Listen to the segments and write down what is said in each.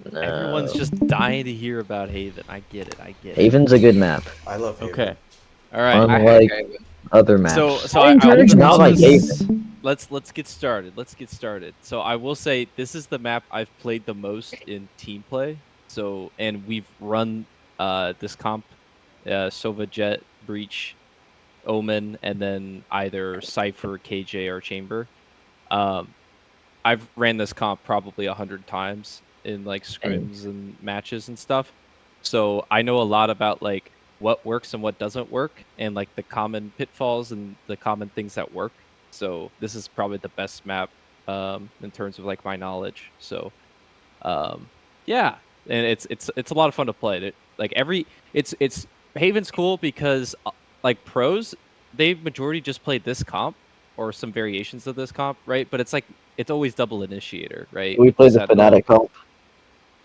Everyone's No. just dying to hear about Haven. I get it. I get it. Haven's a good map. I love Okay. Haven. All right. I hate Unlike Haven. other So maps. so I I will encourage Maybe him not preface like to. this. Haven. Let's get started. Let's get started. So I will say this is the map I've played the most in team play. So and we've run this comp, Sova Jet, Breach, Omen, and then either Cypher, KJ, or Chamber. Um, I've ran this comp probably 100 times in like Dang. scrims and matches and stuff. So I know a lot about like what works and what doesn't work, and like the common pitfalls and the common things that work. So this is probably the best map in terms of like my knowledge. So um, yeah, and it's a lot of fun to play. Like it's Haven's cool because like pros they majority just played this comp or some variations of this comp, right? But it's like it's always double initiator, right? We With the played the Sentinel. Fnatic comp.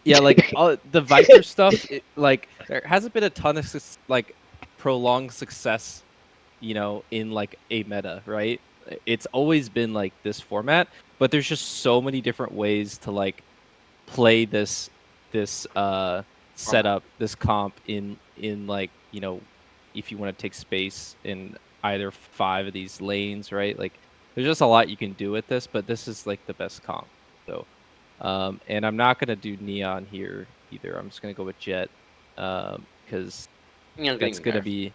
Yeah, like the Viper stuff, like there hasn't been a ton of like prolonged success, in like a meta, right? It's always been like this format, but there's just so many different ways to like play this Format. setup, this comp in like, if you want to take space in either 5 of these lanes, right? Like there's just a lot you can do with this, but this is like the best comp. So and I'm not gonna do Neon here either. I'm just gonna go with Jet. Because Neon's that's getting gonna nerfed. be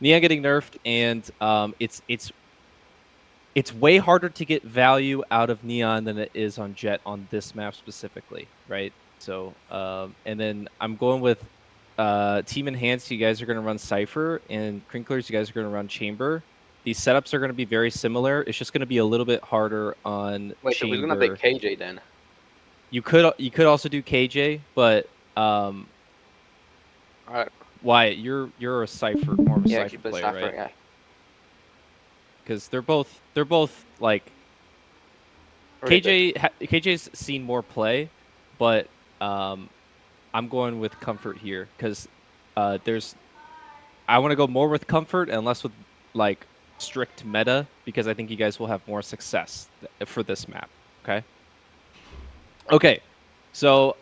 Neon getting nerfed, and it's way harder to get value out of Neon than it is on Jet on this map specifically, right? So, and then I'm going with Team Enhanced. You guys are going to run Cypher, and Crinklers, you guys are going to run Chamber. These setups are going to be very similar. It's just going to be a little bit harder on Wait, so who's gonna Chamber. take KJ then? You could also do KJ, but Alright. Wyatt, you're a Cypher, more of a Yeah, Cypher keep the player, Cypher, right? yeah. Because they're both like Really good. KJ's seen more play, but I'm going with comfort here because there's I want to go more with comfort and less with like strict meta because I think you guys will have more success for this map. Okay. Okay. So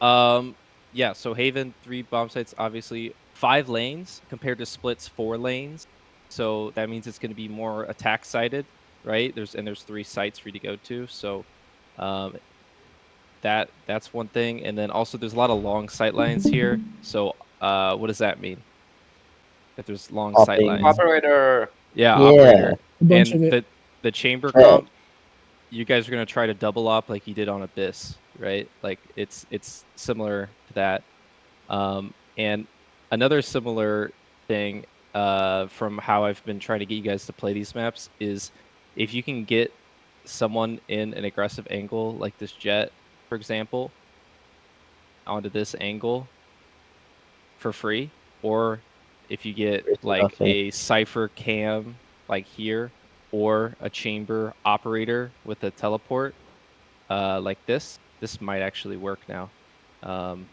yeah. So Haven 3 bomb sites, obviously 5 lanes compared to Split's 4 lanes. So that means it's going to be more attack sided, right? There's 3 sites for you to go to. So um, that's one thing, and then also there's a lot of long sight lines here. So what does that mean? If there's long sight lines, Hopping. Operator! yeah, Yeah. operator, A bunch and of it. the chamber Jet. comp. You guys are gonna try to double up like you did on Abyss, right? Like it's similar to that. And another similar thing from how I've been trying to get you guys to play these maps is if you can get someone in an aggressive angle like this Jet, for example, onto this angle for free, or if you get There's like nothing. a Cypher cam like here, or a chamber operator with a teleport like this might actually work now. Um,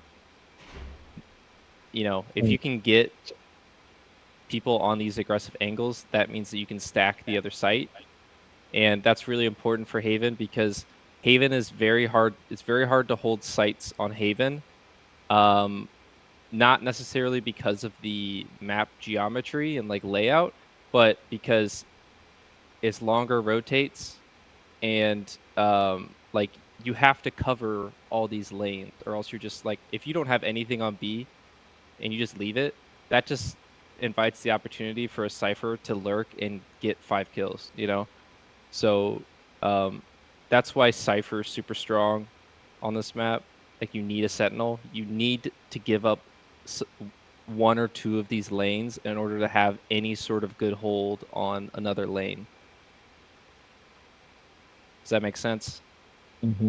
if you can get people on these aggressive angles, that means that you can stack the other site. And that's really important for Haven because Haven is very hard. It's very hard to hold sites on Haven. Not necessarily because of the map geometry and like layout, but because it's longer rotates and like you have to cover all these lanes or else you're just like if you don't have anything on B and you just leave it, that just invites the opportunity for a Cypher to lurk and get 5 kills, So that's why Cypher is super strong on this map. Like you need a Sentinel. You need to give up 1 or 2 of these lanes in order to have any sort of good hold on another lane. Does that make sense? Mm-hmm.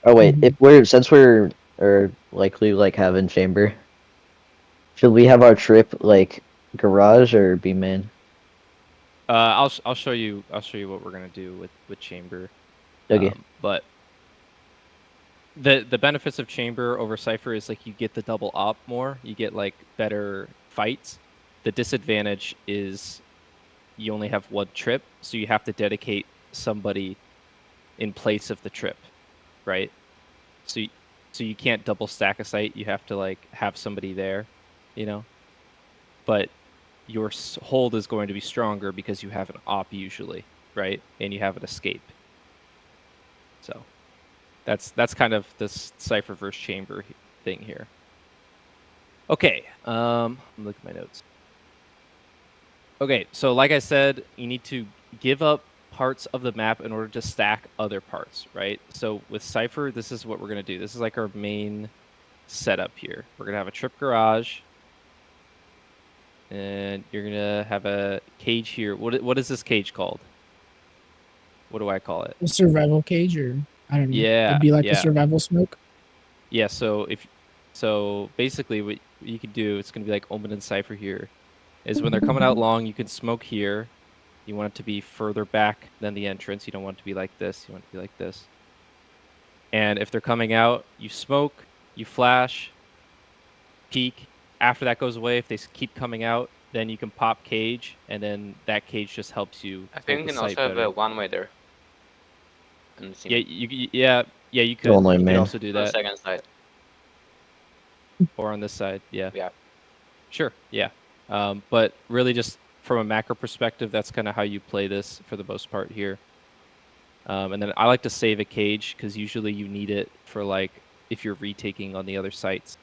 Oh wait, if since we're or likely like having chamber, should we have our trip like garage or be main? I'll show you what we're gonna do with Chamber. Okay. But the benefits of Chamber over Cypher is like you get the double op more. You get like better fights. The disadvantage is you only have 1 trip, so you have to dedicate somebody in place of the trip, right? So so you can't double stack a site. You have to like have somebody there, you know. But your hold is going to be stronger because you have an op usually, right? And you have an escape. So that's kind of this cipher versus chamber thing here. Okay, I'm looking at my notes. Okay, so like I said, you need to give up parts of the map in order to stack other parts, right? So with Cypher, this is what we're going to do. This is like our main setup here. We're going to have a trip garage, and you're going to have a cage here. What is this cage called? What do I call it? A survival cage, or I don't know. Yeah, It'd be like a yeah. survival smoke. Yeah, so basically what you could do, it's going to be like Omen and Cypher here, is when they're coming out long, you can smoke here. You want it to be further back than the entrance. You don't want it to be like this. You want it to be like this. And if they're coming out, you smoke, you flash, peek. After that goes away, if they keep coming out, then you can pop cage, and then that cage just helps you. I think you can also have a one-way there. Yeah, you could. Only You could man. also do On the that. second side. Or on this side, yeah. Yeah. Sure, yeah. But really just from a macro perspective, that's kind of how you play this for the most part here. And then I like to save a cage because usually you need it for like if you're retaking on the other sites.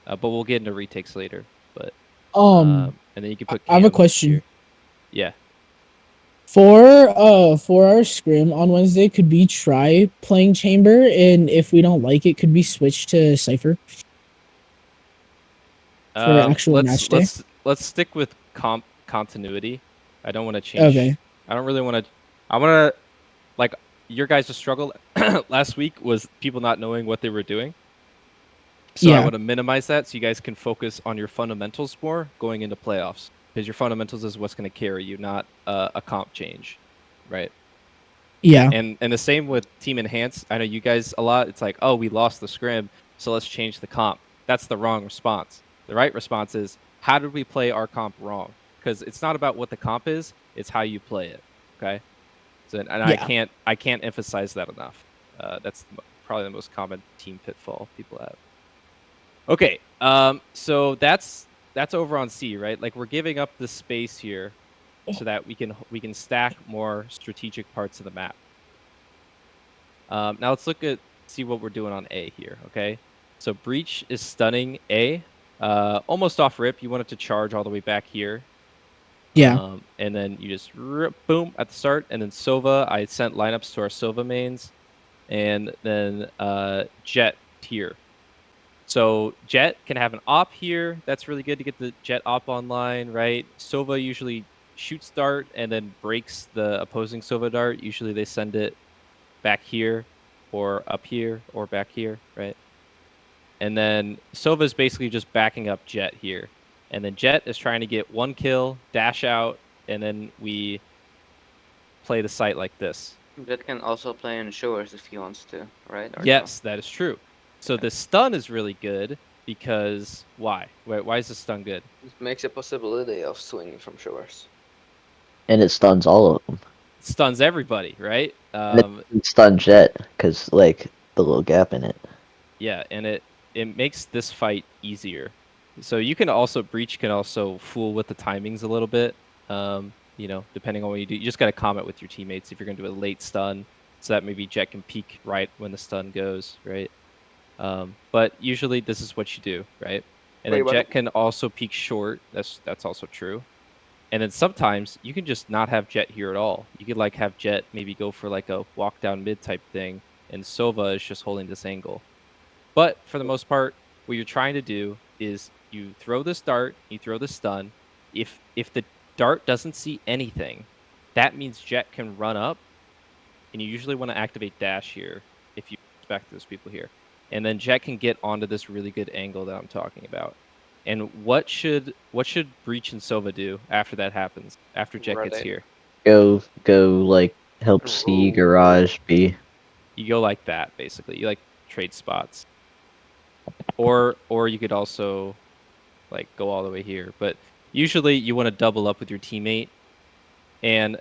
But we'll get into retakes later. But and then you can put. I have a cams question. here. Yeah. For our scrim on Wednesday, could we try playing chamber? And if we don't like it, could we switch to Cypher for actual match day? Let's stick with continuity. I don't want to change. Okay. I don't really want to. I want to, like, your guys' struggle last week was people not knowing what they were doing. So I want to minimize that so you guys can focus on your fundamentals more going into playoffs. Because your fundamentals is what's going to carry you, not a comp change, right? Yeah. And the same with Team Enhance. I know you guys a lot. It's like, oh, we lost the scrim, so let's change the comp. That's the wrong response. The right response is, how did we play our comp wrong? Because it's not about what the comp is; it's how you play it. Okay. So, and I can't emphasize that enough. That's probably the most common team pitfall people have. Okay. So that's over on C, right? Like we're giving up the space here so that we can stack more strategic parts of the map. Now let's see what we're doing on A here, okay? So Breach is stunning A, almost off rip. You want it to charge all the way back here. Yeah. And then you just boom at the start, and then Sova. I sent lineups to our Sova mains, and then Jet here. So Jet can have an op here. That's really good to get the Jet op online, right? Sova usually shoots dart and then breaks the opposing Sova dart. Usually they send it back here or up here or back here, right? And then Sova is basically just backing up Jet here. And then Jet is trying to get one kill, dash out, and then we play the site like this. Jet can also play in showers if he wants to, right? Or yes, that is true. So the stun is really good because why? Why is the stun good? It makes a possibility of swinging from showers. And it stuns all of them. It stuns everybody, right? It stuns Jet because like the little gap in it. Yeah, and it makes this fight easier. So you can also Breach can also fool with the timings a little bit. You know, depending on what you do, you just got to comment with your teammates if you're going to do a late stun, so that maybe Jet can peek right when the stun goes, right? But usually this is what you do, right? And then Jet can also peek short. That's also true. And then sometimes you can just not have Jet here at all. You could like have Jet maybe go for like a walk down mid type thing, and Sova is just holding this angle. But for the most part, what you're trying to do is you throw this dart, you throw the stun. If the dart doesn't see anything, that means Jet can run up, and you usually want to activate dash here if you expect those people here. And then Jet can get onto this really good angle that I'm talking about. And what should Breach and Sova do after that happens? After Jet gets here? Go like help C garage B. You go like that basically. You like trade spots. Or you could also like go all the way here. But usually you want to double up with your teammate. And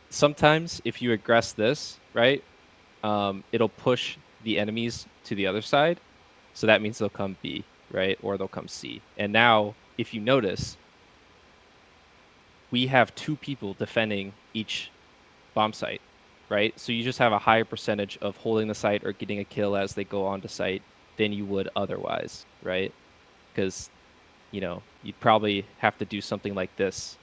sometimes if you aggress this, right, it'll push the enemies to the other side. So that means they'll come B, right? Or they'll come C. And now, if you notice, we have 2 people defending each bomb site, right? So you just have a higher percentage of holding the site or getting a kill as they go onto site than you would otherwise, right? Because, you know, you'd probably have to do something like this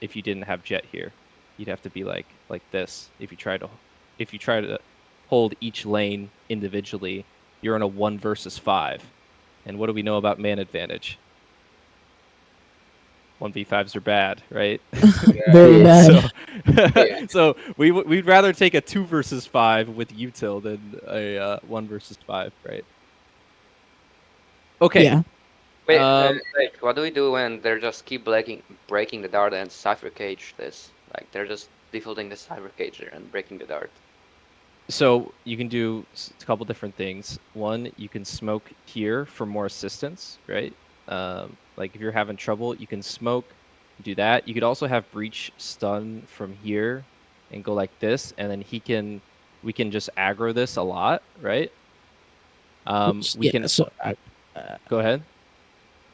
if you didn't have Jet here. You'd have to be like this if you try to hold each lane individually. You're in a 1 versus 5. And what do we know about man advantage? 1v5s are bad, right? Very Yeah. bad. So, so we'd rather take a 2 versus 5 with util than a 1 versus 5, right? Okay. Yeah. Wait, Um, wait, what do we do when they're just keep breaking the dart and cipher cage this? Like they're just defaulting the cipher cage there and breaking the dart. So you can do a couple different things. One, you can smoke here for more assistance, right? Like if you're having trouble, you can smoke, do that. You could also have breach stun from here and go like this, and then we can just aggro this a lot, right? We Yeah. can So go ahead.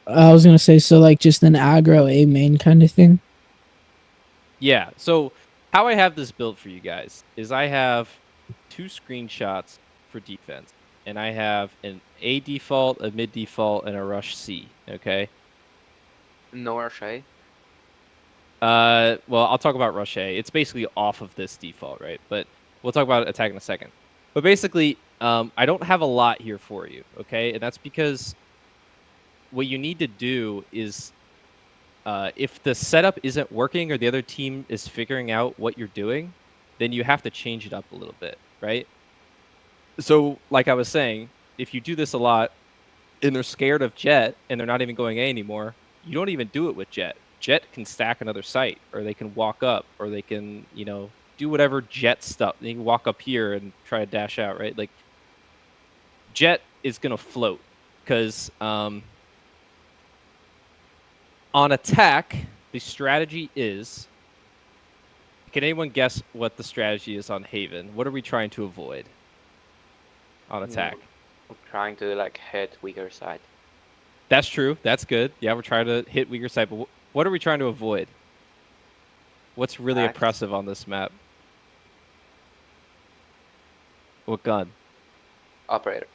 I was gonna say, so like just an aggro A main kind of thing. Yeah. So how I have this built for you guys is I have 2 screenshots for defense, and I have an A default, a mid default, and a rush C. Okay. No rush A. Well, I'll talk about rush A. It's basically off of this default, right? But we'll talk about attack in a second. But basically, I don't have a lot here for you. Okay, and that's because what you need to do is if the setup isn't working or the other team is figuring out what you're doing, then you have to change it up a little bit, right? So, like I was saying, if you do this a lot and they're scared of Jet and they're not even going A anymore, you don't even do it with Jet. Jet can stack another site, or they can walk up, or they can, you know, do whatever Jet stuff. They can walk up here and try to dash out, right? Like Jet is gonna float because on attack, the strategy is. Can anyone guess what the strategy is on Haven? What are we trying to avoid on attack? I'm trying to like hit weaker side. That's true. That's good. Yeah, we're trying to hit weaker side, but what are we trying to avoid? What's really Axe. oppressive on this map? What gun? Operator.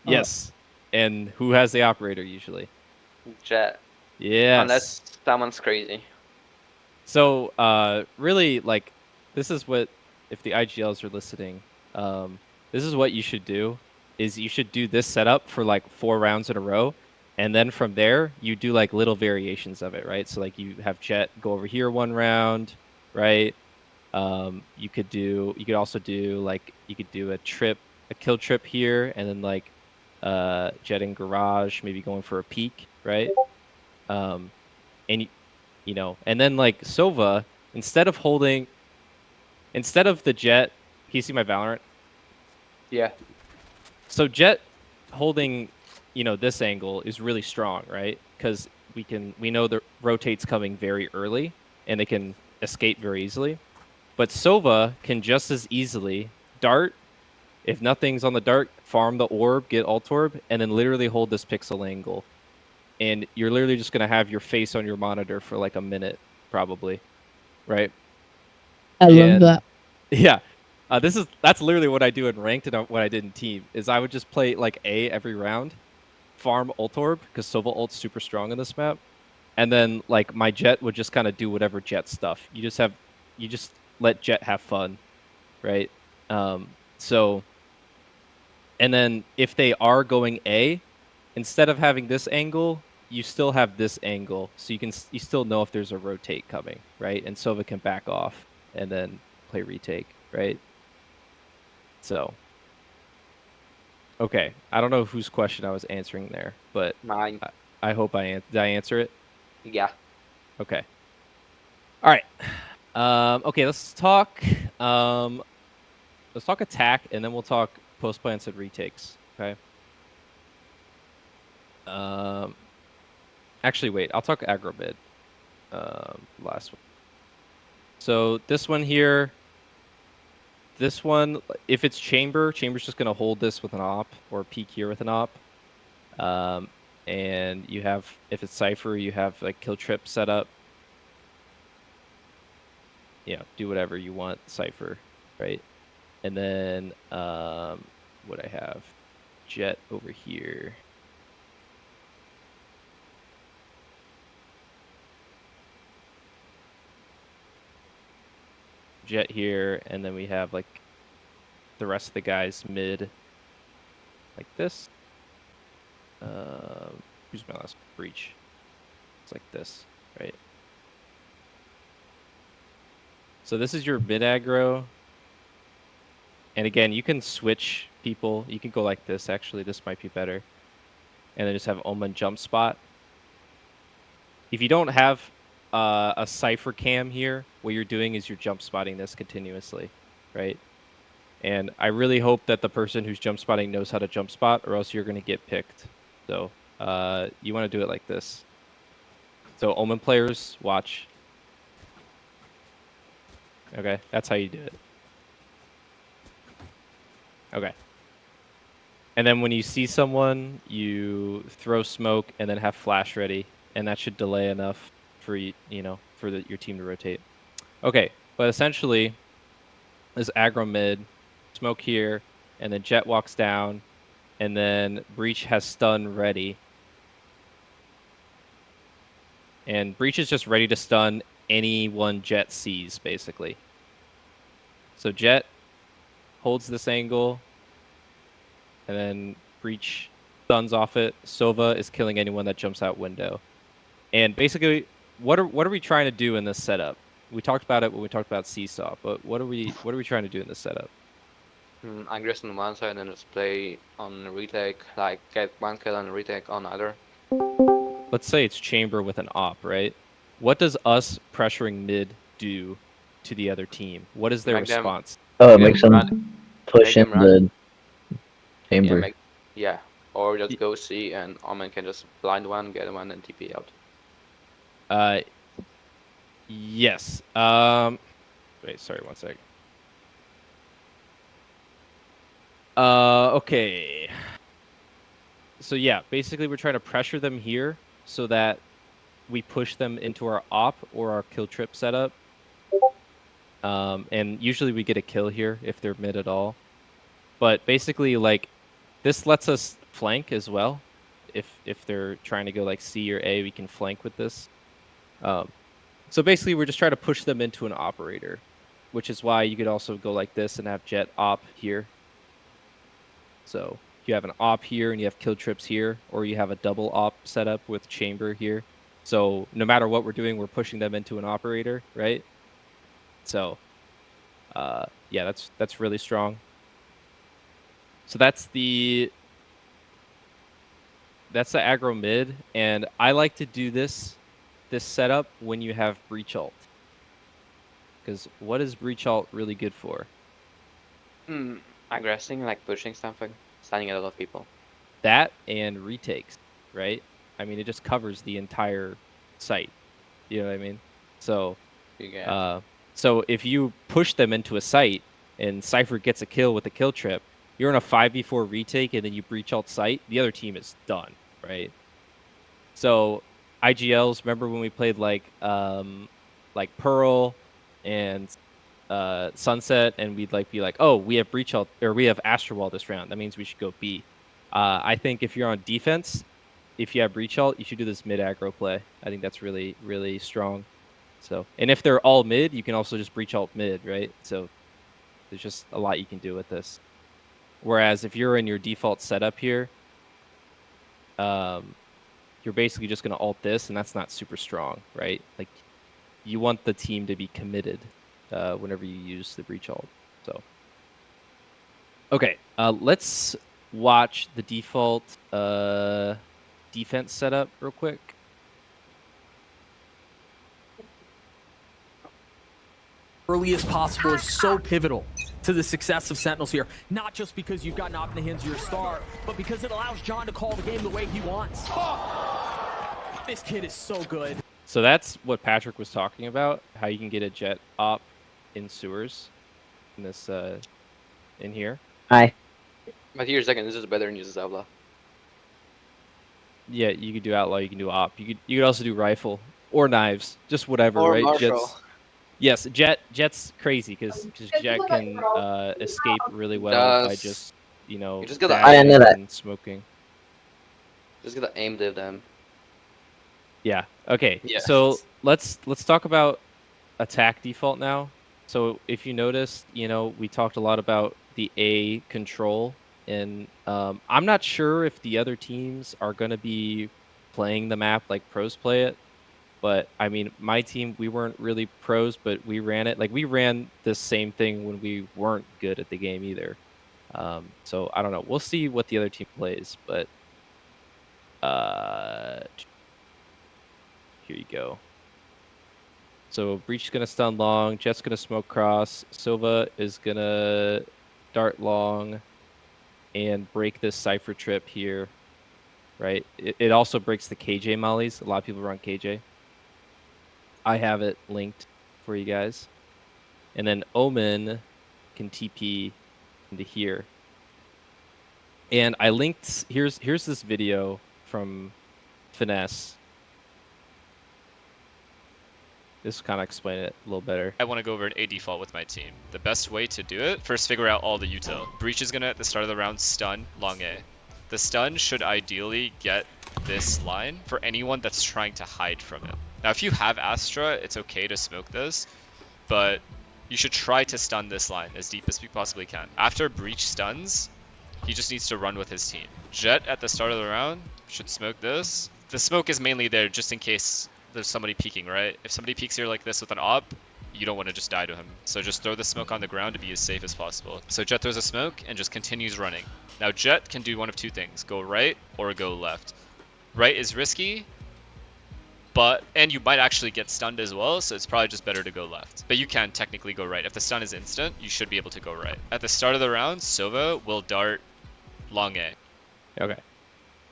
Yes. And who has the operator usually? Jet. Yes. Unless someone's crazy. So, really, like, this is what, if the IGLs are listening, this is what you should do, is you should do this setup for, like, 4 rounds in a row, and then from there, you do, like, little variations of it, right? So, like, you have Jet go over here 1 round, right? You could also do, like, you could do a kill trip here, and then, like, Jet in garage, maybe going for a peek, right? And you know, and then like Sova, instead of the Jet, can you see my Valorant? Yeah. So Jet holding, you know, this angle is really strong, right? Because we know the rotate's coming very early, and they can escape very easily. But Sova can just as easily dart. If nothing's on the dart, farm the orb, get alt orb, and then literally hold this pixel angle. And you're literally just gonna have your face on your monitor for like a minute, probably, right? I love And that. yeah, that's literally what I do in ranked and what I did in team is I would just play like A every round, farm ult orb because Sova ult's super strong in this map, and then like my Jet would just kind of do whatever Jet stuff. You just let Jet have fun, right? So, and then if they are going A, instead of having this angle, you still have this angle, so you still know if there's a rotate coming, right? And Sova can back off and then play retake, right? So, okay, I don't know whose question I was answering there, but Mine. I hope did I answer it? Yeah. Okay. All right. Okay, let's talk. Let's talk attack, and then we'll talk post plants and retakes. Okay. Actually, wait. I'll talk aggro mid. Last one. So this one here, this one, if it's chamber's just gonna hold this with an op or peek here with an op. And you have, if it's Cypher, you have like kill trip set up. Yeah, do whatever you want, Cypher, right? And then what I have, Jet over here. Jet here, and then we have like the rest of the guys mid, like this. Who's my last breach? It's like this, right? So this is your mid aggro. And again, you can switch people. You can go like this, actually. This might be better. And then just have Omen jump spot. If you don't have a Cypher cam here, what you're doing is you're jump spotting this continuously, right? And I really hope that the person who's jump spotting knows how to jump spot, or else you're going to get picked. So you want to do it like this. So Omen players, watch. Okay, that's how you do it. Okay. And then when you see someone, you throw smoke and then have flash ready, and that should delay enough for your team to rotate. Okay, but essentially, this aggro mid, smoke here, and then Jet walks down, and then Breach has stun ready. And Breach is just ready to stun anyone Jet sees, basically. So Jet holds this angle, and then Breach stuns off it. Sova is killing anyone that jumps out window. And basically, what are we trying to do in this setup? We talked about it when we talked about Seesaw, but what are we trying to do in this setup? Aggress on one side and just play on retake, like get one kill and retake on other. Let's say it's chamber with an op, right? What does us pressuring mid do to the other team? What is their response? Oh, it makes them push in the chamber. Yeah, or just go C and Omen can just blind one, get one, and TP out. Yes. Wait, sorry, one sec. Okay. So yeah, basically we're trying to pressure them here so that we push them into our op or our kill trip setup. And usually we get a kill here if they're mid at all. But basically, like, this lets us flank as well. If they're trying to go like C or A, we can flank with this. So basically, we're just trying to push them into an operator, which is why you could also go like this and have Jet op here. So you have an op here and you have kill trips here, or you have a double op setup with chamber here. So no matter what we're doing, we're pushing them into an operator, right? So yeah, that's really strong. So that's the aggro mid, and I like to do this setup when you have breach ult. Because what is breach ult really good for? Aggressing, like pushing something, stunning a lot of people. That and retakes, right? I mean, it just covers the entire site. You know what I mean? So, so if you push them into a site and Cypher gets a kill with a kill trip, you're in a 5v4 retake and then you breach ult site, the other team is done, right? So IGLs, remember when we played like Pearl and Sunset, and we'd like be like, oh, we have breach ult or we have Astral Wall this round. That means we should go B. I think if you're on defense, if you have breach ult, you should do this mid aggro play. I think that's really, really strong. So, and if they're all mid, you can also just breach ult mid, right? So there's just a lot you can do with this. Whereas if you're in your default setup here, you're basically just going to ult this, and that's not super strong, right? Like, you want the team to be committed whenever you use the breach ult. So, okay, let's watch the default defense setup real quick. Early as possible is so pivotal to the success of Sentinels here. Not just because you've got an op in the hands of your star, but because it allows John to call the game the way he wants. Oh, this kid is so good. So that's what Patrick was talking about, how you can get a Jet op in sewers. in this in here. Hi. But here's second, this is better than uses Outlaw. Yeah, you could do outlaw, you can do op. You could also do rifle or knives, just whatever, Or right? Marshall. Yes, Jet's crazy because Jet can escape really well by Does just you just gotta I dashing know that. and smoking. just gotta aim them. Yeah. Okay. Yeah. So let's talk about attack default now. So if you noticed, we talked a lot about the A control, and I'm not sure if the other teams are going to be playing the map like pros play it. But I mean, my team, we weren't really pros, but we ran it. Like we ran the same thing when we weren't good at the game either. So I don't know. We'll see what the other team plays, but uh, here you go. So Breach is gonna stun long, Jet's gonna smoke cross, Silva is gonna dart long and break this Cypher trip here, right? It also breaks the KJ mollies. A lot of people run KJ. I have it linked for you guys. And then Omen can TP into here. And I linked here's this video from Finesse. This kind of explain it a little better. I want to go over an A default with my team. The best way to do it, first figure out all the util. Breach is gonna, at the start of the round, stun long A. The stun should ideally get this line for anyone that's trying to hide from it. Now, if you have Astra, it's okay to smoke this, but you should try to stun this line as deep as you possibly can. After Breach stuns, he just needs to run with his team. Jet, at the start of the round, should smoke this. The smoke is mainly there just in case there's somebody peeking, right? If somebody peeks here like this with an op, you don't want to just die to him. So just throw the smoke on the ground to be as safe as possible. So Jet throws a smoke and just continues running. Now Jet can do one of two things, go right or go left. Right is risky, and you might actually get stunned as well, so it's probably just better to go left. But you can technically go right. If the stun is instant, you should be able to go right. At the start of the round, Sova will dart long A. Okay.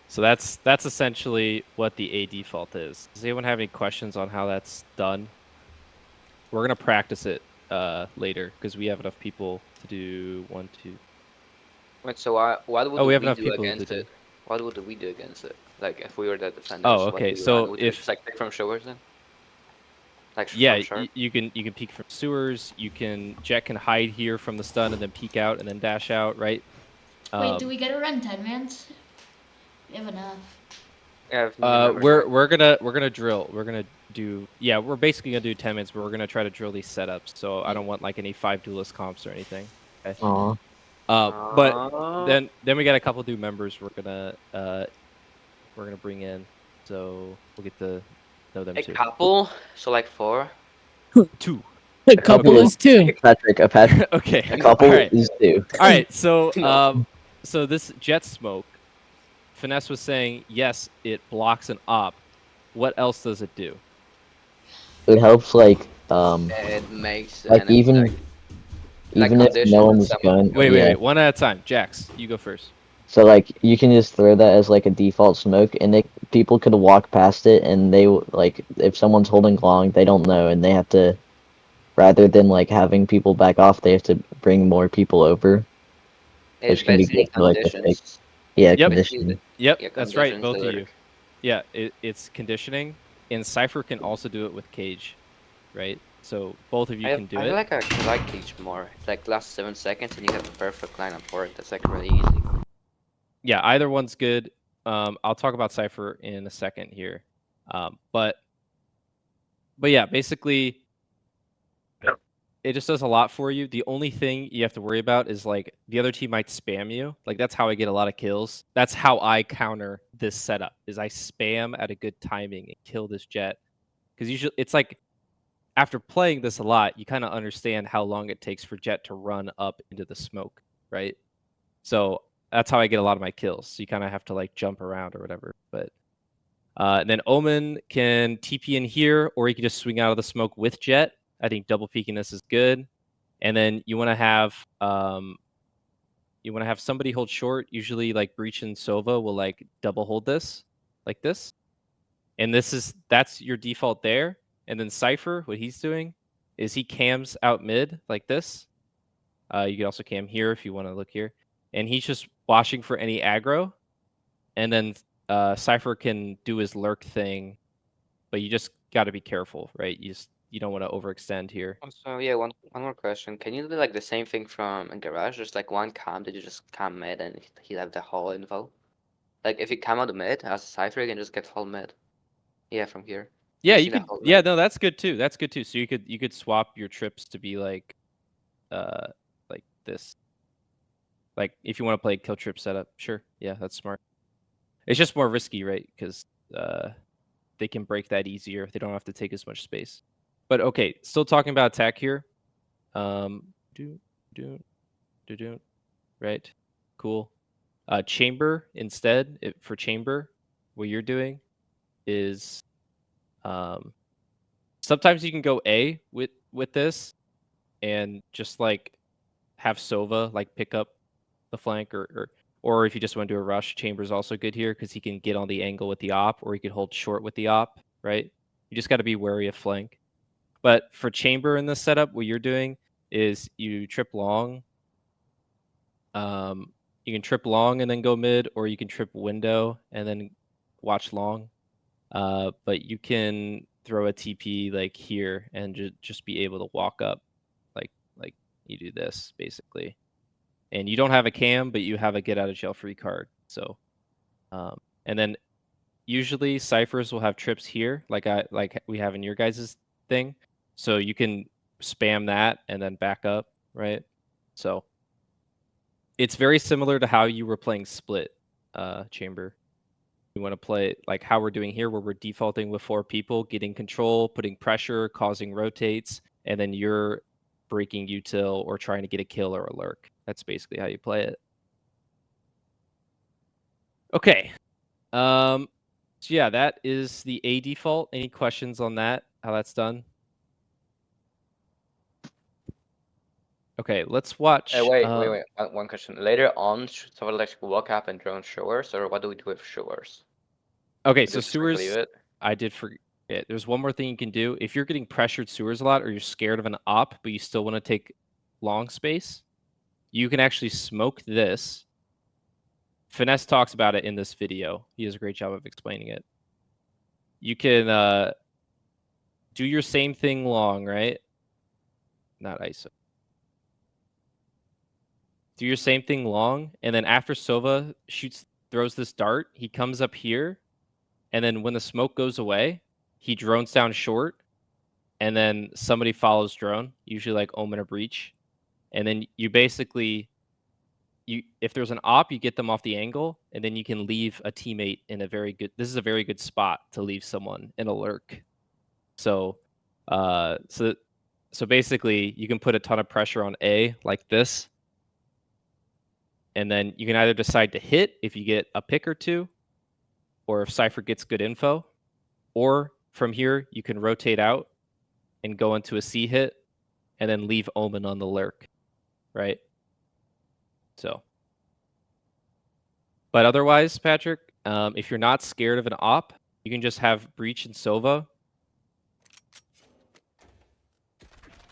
So that's essentially what the A default is. Does anyone have any questions on how that's done? We're gonna practice it later because we have enough people to do 1, 2. Wait, so what would Oh, we have we enough do people to against do. it? What would we do against it? Like if we were the defenders, Oh, what okay. do we So run? Would we if just like pick from showers then? Like yeah, from sharp? you can peek from sewers. Jet can hide here from the stun and then peek out and then dash out, right? Wait, do we get to run 10 mans? We have enough. Yeah, if new members are- We're gonna drill. We're basically gonna do 10 minutes, but we're gonna try to drill these setups. So I don't want like any 5 duelist comps or anything. Okay. Aw. But then we got a couple new members we're gonna bring in, so we'll get to know them a too. couple, so like 4. 2. A couple is 2. Patrick. Okay. A couple All right. is 2. All right. So No. so this jet smoke, Finesse was saying yes, it blocks an op. What else does it do? It helps like It makes the like enemy, even like if conditions no one's some- going. Wait, one at a time. Jax, you go first. So like you can just throw that as like a default smoke, and people could walk past it, and like if someone's holding long, they don't know, and they have to, rather than like having people back off, they have to bring more people over. It's which can be basically good for, like, the conditions. Yeah, Yep. conditioning. Yep, Yeah, that's right, conditions both of that you. work. Yeah, it's conditioning, and Cypher can also do it with Cage, right? So both of you can do I it. like Cage more. It like lasts 7 seconds and you have the perfect lineup for it. That's like really easy. Yeah, either one's good. I'll talk about Cypher in a second here. But yeah, basically it just does a lot for you. The only thing you have to worry about is like the other team might spam you. Like that's how I get a lot of kills. That's how I counter this setup is I spam at a good timing and kill this jet. Because usually it's like after playing this a lot, you kind of understand how long it takes for jet to run up into the smoke, right? So that's how I get a lot of my kills. So you kind of have to like jump around or whatever. But and then Omen can TP in here, or he can just swing out of the smoke with jet. I think double peeking this is good. And then you want to have somebody hold short. Usually like Breach and Sova will like double hold this like this. And that's your default there. And then Cypher, what he's doing is he cams out mid like this. You can also cam here if you want to look here. And he's just watching for any aggro. And then Cypher can do his lurk thing, but you just got to be careful, right? You don't want to overextend here. Also, yeah, one more question. Can you do like the same thing from a garage? Just like one cam that you just cam mid and he have the whole info? Like if you cam out the mid as a Cypher, you can just get whole mid. Yeah, from here. Yeah, see you the could. whole Yeah, mid. no, that's good too. That's good too. So you could swap your trips to be like this. Like if you want to play kill trip setup, sure. Yeah, that's smart. It's just more risky, right? Because they can break that easier. They don't have to take as much space. But okay, still talking about attack here. Do, right? Cool. Chamber instead, for chamber, what you're doing is sometimes you can go A with this and just like have Sova like pick up the flank or if you just want to do a rush, Chamber's also good here because he can get on the angle with the op or he could hold short with the op, right? You just got to be wary of flank. But for Chamber in this setup, what you're doing is you trip long. You can trip long and then go mid, or you can trip window and then watch long. But you can throw a TP like here and just be able to walk up, like you do this basically. And you don't have a cam, but you have a get out of jail free card. So, and then usually ciphers will have trips here, like we have in your guys' thing. So you can spam that and then back up, right? So it's very similar to how you were playing split chamber. You want to play like how we're doing here, where we're defaulting with 4 people, getting control, putting pressure, causing rotates, and then you're breaking util or trying to get a kill or a lurk. That's basically how you play it. Okay. So yeah, that is the A default. Any questions on that? How that's done? Okay, let's watch. Wait. One question. Later on, should someone like walk up and drone showers, or what do we do with showers? Okay, Do so we just, like, leave sewers. it? I did forget. There's one more thing you can do. If you're getting pressured sewers a lot, or you're scared of an op, but you still want to take long space, you can actually smoke this. Finesse talks about it in this video. He does a great job of explaining it. You can do your same thing long, right? Not ISO. Do your same thing long, and then after Sova throws this dart, he comes up here, and then when the smoke goes away, he drones down short, and then somebody follows drone, usually like Omen or Breach, and then you basically, if there's an op, you get them off the angle, and then you can leave a teammate in a very good. This is a very good spot to leave someone in a lurk. So, so basically, you can put a ton of pressure on A like this. And then you can either decide to hit if you get a pick or two, or if Cypher gets good info, or from here, you can rotate out and go into a C hit and then leave Omen on the lurk, right? So, but otherwise, Patrick, if you're not scared of an op, you can just have Breach and Sova.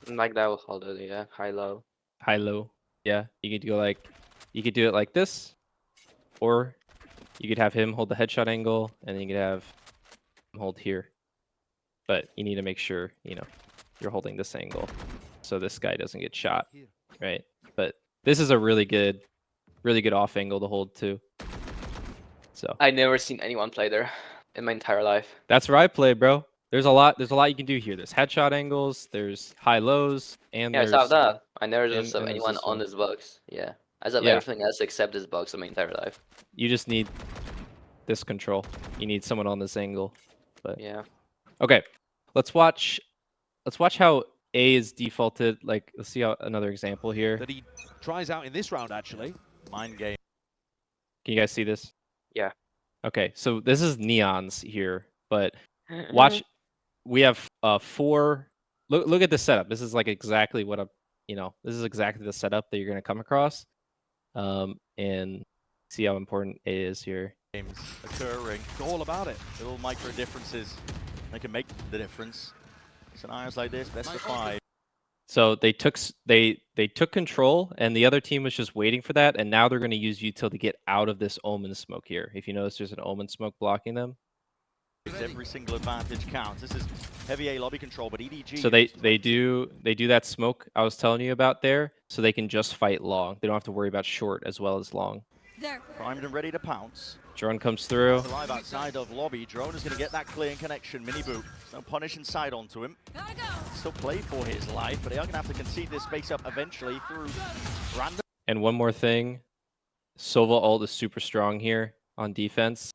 Like that will hold it, yeah. High-low. High-low. Yeah, you could go like, you could do it like this, or you could have him hold the headshot angle, and then you could have him hold here. But you need to make sure, you're holding this angle so this guy doesn't get shot, right? But this is a really good off angle to hold too. So I never seen anyone play there in my entire life. that's where I play, bro. There's a lot you can do here. There's headshot angles, there's high lows, and Yeah, I saw that. I never just saw and there's anyone this on one. this box. Yeah. I saw Yeah. everything else except this box in my entire life. You just need this control. You need someone on this angle. But Yeah. okay. Let's watch how A is defaulted. Like, let's see how another example here. That he tries out in this round, actually. Mind game. Can you guys see this? Yeah. Okay, so this is neons here, but watch. We have 4. Look at the setup. This is like exactly what this is exactly the setup that you're gonna come across, and see how important A is here. Games occurring. It's all about it. Little micro differences. They can make the difference. Scenarios like this, best of 5. So they took they took control, and the other team was just waiting for that, and now they're going to use util to get out of this omen smoke here. If you notice, there's an omen smoke blocking them. Every single advantage counts. This is heavy A lobby control, but EDG. So they do that smoke I was telling you about there, so they can just fight long. They don't have to worry about short as well as long. There. Primed and ready to pounce. Drone comes through. Alive outside of lobby. Drone is going to get that clean connection. Mini boot. No punish inside onto him. Gotta go. Still play for his life, but they are going to have to concede this space up eventually through random. And one more thing, Sova ult is super strong here on defense.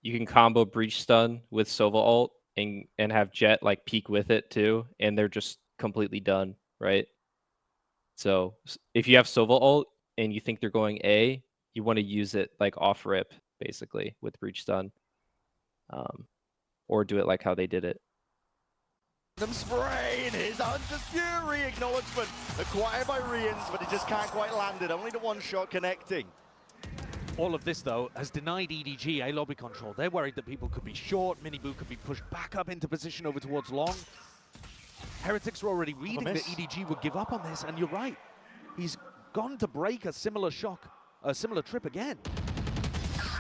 You can combo breach stun with Sova ult and have Jet like peek with it too, and they're just completely done, right? So if you have Sova ult and you think they're going A, you want to use it like off rip basically with breach stun, or do it like how they did it. Them spraying his Hunter's Fury acknowledgement acquired by Rians, but he just can't quite land it. Only the one shot connecting. All of this, though, has denied EDG a lobby control. They're worried that people could be short, Minibu could be pushed back up into position over towards long. Heretics were already reading that EDG would give up on this, and you're right. He's gone to break a similar shock, a similar trip again.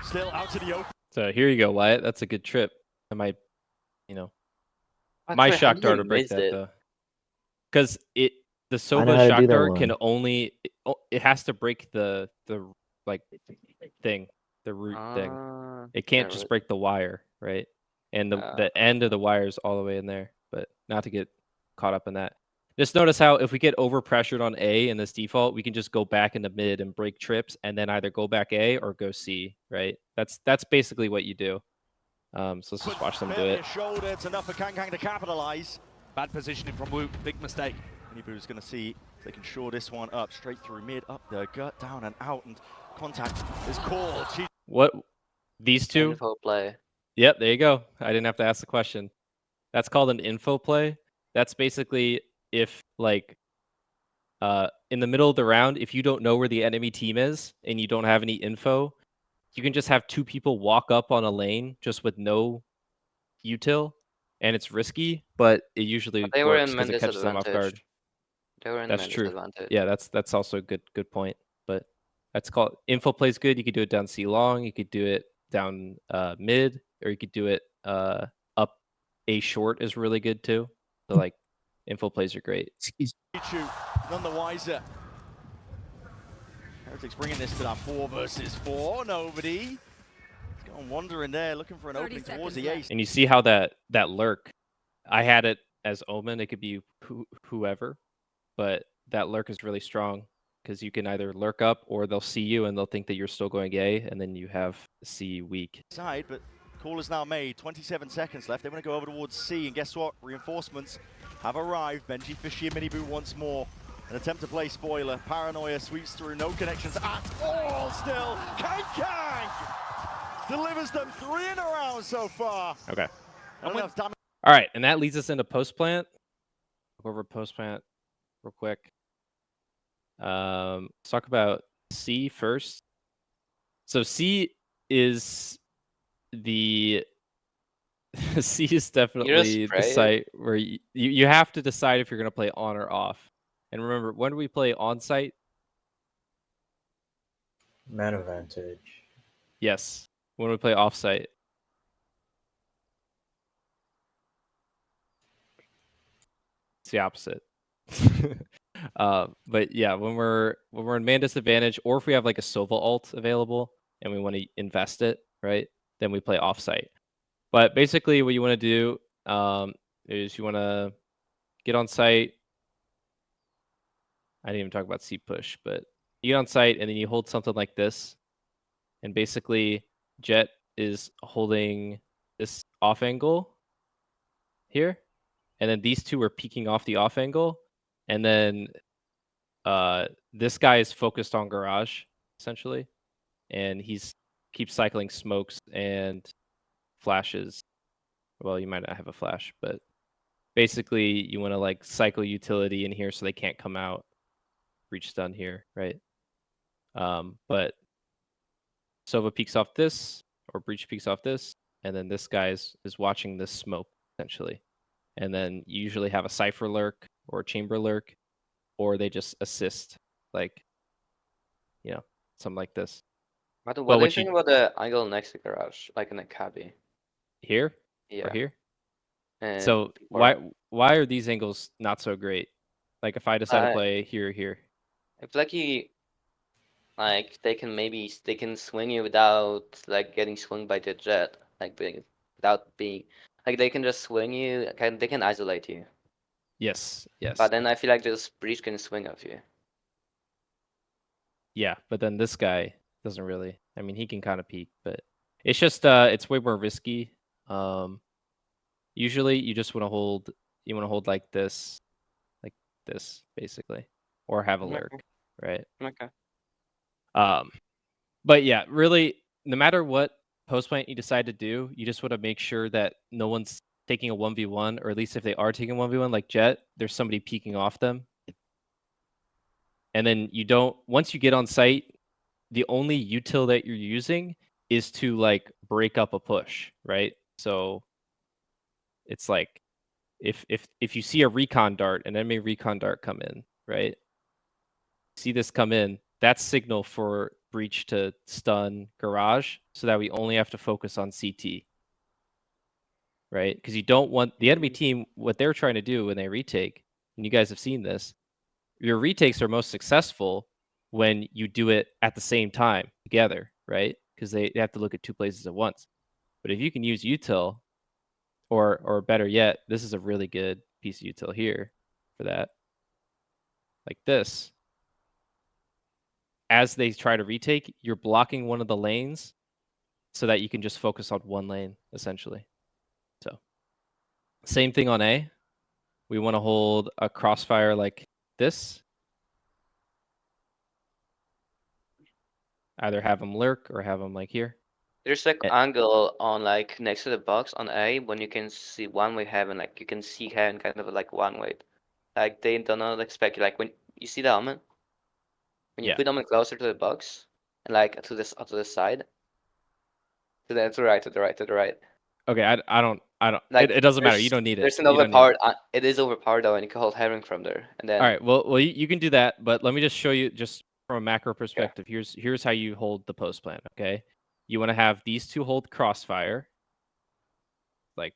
Still out to the open. So here you go, Wyatt. That's a good trip. I might, you know, But my wait, how shock did you dart will break miss that it? though, because the know Sova how to shock do that dart one. can only it has to break the like thing, the root thing. It can't just break the wire, right? And the end of the wire is all the way in there. But not to get caught up in that. Just notice how if we get over pressured on A in this default, we can just go back into mid and break trips, and then either go back A or go C, right? That's basically what you do. So let's just watch them do it. Shoulder, it's enough for Kang to capitalize. Bad positioning from Wu, big mistake. Minibu's going to see if they can shore this one up, straight through mid, up the gut, down and out, and contact is called. What? These two? Info play. Yep, there you go. I didn't have to ask the question. That's called an info play. That's basically if, like, in the middle of the round, if you don't know where the enemy team is and you don't have any info, you can just have two people walk up on a lane just with no util, and it's risky, but it usually But they were works in because man it catches them off guard. disadvantage. They were in That's man true. disadvantage. Yeah, that's also a good point. But that's called info plays good. You could do it down C long, you could do it down mid, or you could do it up A short is really good too. So like info plays are great. None the wiser. Heretics bringing this to that 4 versus 4. Nobody. He's going wandering there, looking for an opening towards the ace. And you see how that lurk, I had it as omen. It could be whoever, but that lurk is really strong because you can either lurk up or they'll see you and they'll think that you're still going A, and then you have C weak. Side, but call is now made. 27 seconds left. They want to go over towards C, and guess what? Reinforcements have arrived. Benji Fishy and Minibu once more. An attempt to play spoiler. Paranoia sweeps through. No connections at all still. Kang delivers them 3 in a round so far. Okay. Not enough damage. All right, and that leads us into post plant. Go over post plant real quick. Let's talk about C first. So C is the C is definitely the site where you have to decide if you're going to play on or off. And remember, when do we play on site? Man advantage. Yes. When we play off site. It's the opposite. But yeah, when we're in man disadvantage, or if we have like a Sova ult available and we want to invest it, right? Then we play offsite. But basically, what you want to do is you want to get on site. I didn't even talk about C push, but you get on site and then you hold something like this, and basically Jet is holding this off angle here, and then these two are peeking off the off angle. And then this guy is focused on garage, essentially. And he's keeps cycling smokes and flashes. Well, you might not have a flash, but basically you want to like cycle utility in here so they can't come out. Breach stun here, right? But Sova peeks off this, or Breach peeks off this, and then this guy is watching this smoke. essentially. And then you usually have a Cypher lurk or a Chamber lurk, or they just assist, like, you know, something like this. But what Well, do you what you think about the angle next to garage, like in a cabby? here or Yeah. here? And So why are these angles not so great? Like if I decide to play here or here. I feel like they can swing you without like getting swung by the jet, without being like they can just swing you. They can isolate you. Yes, yes. But then I feel like this breach can swing off you. Yeah, but then this guy doesn't really. I mean, he can kind of peek, but it's just it's way more risky. Usually you just want to hold like this basically, or have a lurk, Okay. right? Okay. But yeah, really, no matter what post plant you decide to do, you just want to make sure that no one's taking a 1v1, or at least if they are taking 1v1 like Jet, there's somebody peeking off them. And then you don't, once you get on site, the only util that you're using is to like break up a push, right? So it's like if you see a recon dart, an enemy recon dart come in, right? See this come in, that's signal for breach to stun garage, so that we only have to focus on CT, right? Because you don't want the enemy team, what they're trying to do when they retake, and you guys have seen this, your retakes are most successful when you do it at the same time together, right? Because they have to look at two places at once. But if you can use util, or better yet, this is a really good piece of util here for that, like this. As they try to retake, you're blocking one of the lanes so that you can just focus on one lane, essentially. So same thing on A. We want to hold a crossfire like this. Either have them lurk or have them like here. There's like angle on like next to the box on A when you can see one way heaven, like you can see heaven kind of like one way. Like they do not expect you. Like when you see the omen, when you Yeah. put omen closer to the box and like to the side, to the right, to the right, to the right. Okay, I don't Like it doesn't matter. You don't need it. there's an You don't need it. overpowered. It is overpowered though, and you can hold heaven from there, and then. All right. Well, you can do that, but let me just show you just from a macro perspective. Here's how you hold the post plan. Okay, you want to have these two hold crossfire. Like,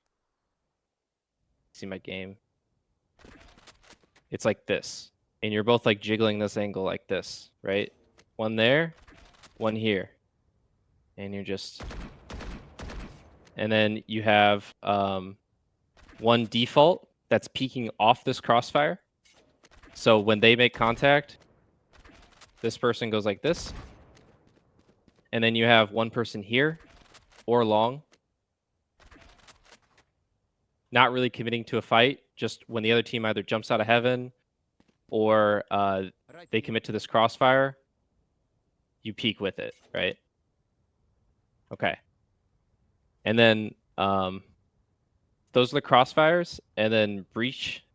see my game. It's like this, and you're both like jiggling this angle like this, right? One there, one here, and you're just, and then you have one default that's peeking off this crossfire. So when they make contact, this person goes like this. And then you have one person here or long. Not really committing to a fight, just when the other team either jumps out of heaven or they commit to this crossfire, you peek with it, right? Okay. And then those are the crossfires, and then Breach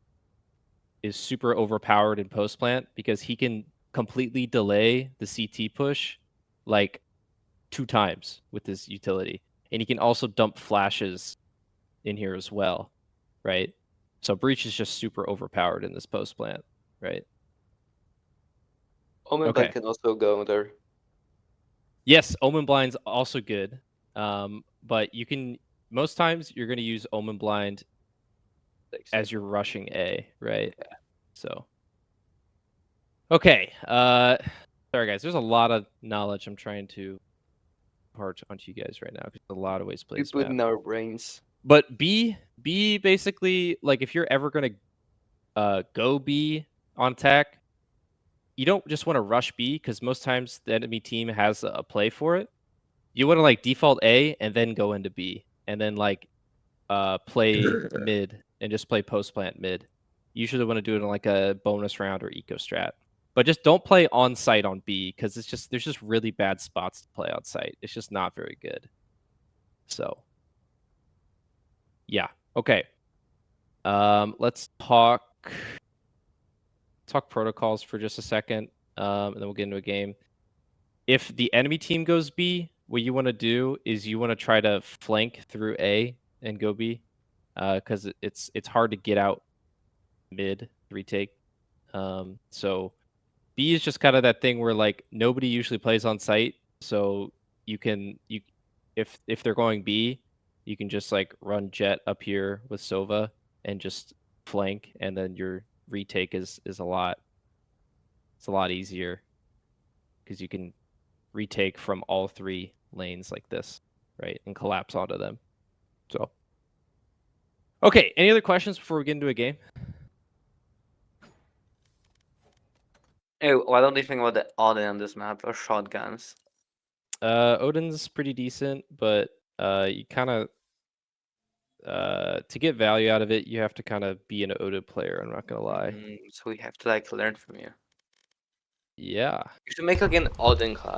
is super overpowered in post plant because he can completely delay the CT push like 2 times with this utility. And he can also dump flashes in here as well, right? So Breach is just super overpowered in this post plant, right? Omen Blind can also go there. Yes, Omen Blind's also good. But you can, most times you're going to use Omen Blind as you're rushing A, right? Yeah. So, okay. Sorry guys, there's a lot of knowledge I'm trying to impart onto you guys right now because there's a lot of ways to play this We put map. in our brains. But B basically, like if you're ever gonna go B on attack, you don't just want to rush B because most times the enemy team has a play for it. You want to like default A and then go into B and then like play mid and just play post plant mid. You usually want to do it in like a bonus round or eco strat. But just don't play on site on B because there's just really bad spots to play on site. It's just not very good. So yeah. Okay. Let's talk protocols for just a second, and then we'll get into a game. If the enemy team goes B, what you want to do is you want to try to flank through A and go B. because it's hard to get out mid retake. So B is just kind of that thing where like nobody usually plays on site, so you if they're going B, you can just like run jet up here with Sova and just flank, and then your retake is a lot easier because you can retake from all 3 lanes like this, right, and collapse onto them. So okay, any other questions before we get into a game? Hey, why don't you think about the Odin on this map or shotguns? Odin's pretty decent, but you kind of to get value out of it, you have to kind of be an Odin player. I'm not gonna lie. So we have to like learn from you. Yeah. You should make like an Odin class.